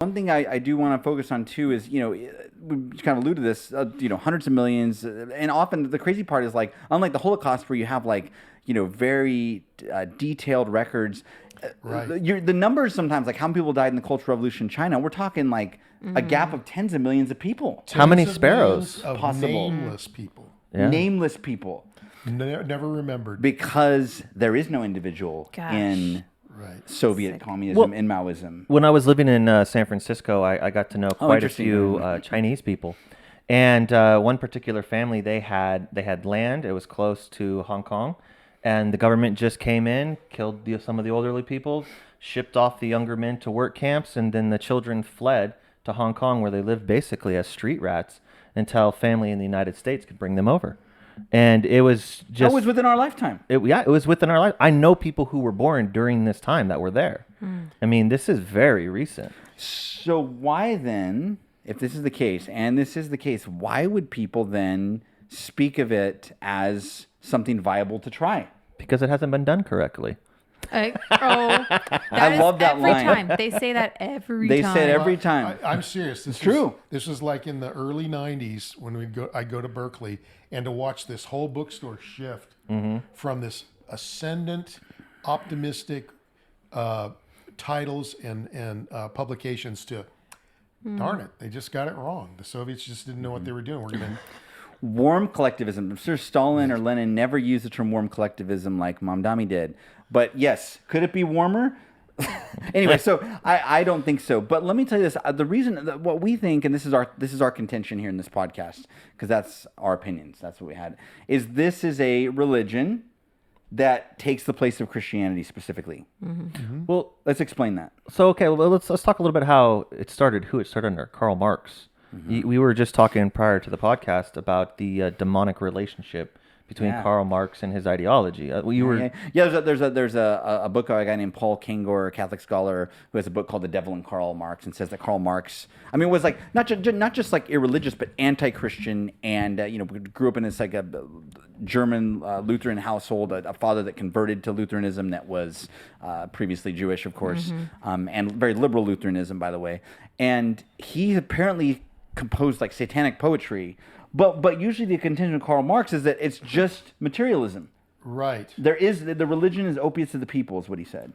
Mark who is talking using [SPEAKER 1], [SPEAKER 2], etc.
[SPEAKER 1] One thing I do want to focus on too is, we kind of alluded to this, hundreds of millions. And often the crazy part is like, unlike the Holocaust where you have like, very detailed records.
[SPEAKER 2] Right.
[SPEAKER 1] The numbers sometimes, like how many people died in the Cultural Revolution in China, we're talking like a gap of tens of millions of people.
[SPEAKER 3] How many sparrows?
[SPEAKER 2] Of
[SPEAKER 1] Possible.
[SPEAKER 2] nameless people.
[SPEAKER 3] Yeah.
[SPEAKER 1] Nameless people.
[SPEAKER 2] Never remembered.
[SPEAKER 1] Because there is no individual
[SPEAKER 4] Gosh.
[SPEAKER 1] in
[SPEAKER 2] Right.
[SPEAKER 1] Soviet communism and Maoism.
[SPEAKER 3] When I was living in San Francisco, I got to know quite a
[SPEAKER 1] interesting.
[SPEAKER 3] few Chinese people, and one particular family they had land. It was close to Hong Kong, and the government just came in, killed some of the elderly people, shipped off the younger men to work camps, and then the children fled to Hong Kong, where they lived basically as street rats until family in the United States could bring them over. And it was just...
[SPEAKER 1] That was within our lifetime.
[SPEAKER 3] It was within our life. I know people who were born during this time that were there. I mean, this is very recent.
[SPEAKER 1] So why then, if this is the case, and this is the case, why would people then speak of it as something viable to try?
[SPEAKER 3] Because it hasn't been done correctly.
[SPEAKER 1] I love that
[SPEAKER 4] every
[SPEAKER 1] line.
[SPEAKER 4] time. They say that every
[SPEAKER 1] They
[SPEAKER 4] time.
[SPEAKER 1] say it every time.
[SPEAKER 2] I'm serious.
[SPEAKER 1] It's true.
[SPEAKER 2] This was like in the early 90s when I'd go to Berkeley, and to watch this whole bookstore shift from this ascendant, optimistic titles and publications to, darn it, they just got it wrong. The Soviets just didn't know what they were doing. We're going to...
[SPEAKER 1] Warm collectivism. I'm sure Stalin or Lenin never used the term warm collectivism like Mamdani did. But yes, could it be warmer? Anyway, so I don't think so. But let me tell you this: the reason, what we think, and this is our contention here in this podcast, because that's our opinions. That's what we had. Is this is a religion that takes the place of Christianity specifically? Well, let's explain that.
[SPEAKER 3] So okay, well, let's talk a little bit how it started. Who it started under? Karl Marx. We were just talking prior to the podcast about the demonic relationship between Karl Marx and his ideology.
[SPEAKER 1] There's a book by a guy named Paul Kengor, a Catholic scholar, who has a book called The Devil in Karl Marx, and says that Karl Marx, was like not just like irreligious, but anti-Christian, and grew up in this like a German Lutheran household, a father that converted to Lutheranism that was previously Jewish, of course, and very liberal Lutheranism, by the way. And he apparently composed like satanic poetry. But usually the contention of Karl Marx is that it's just materialism.
[SPEAKER 2] Right.
[SPEAKER 1] The religion is opiates of the people, is what he said.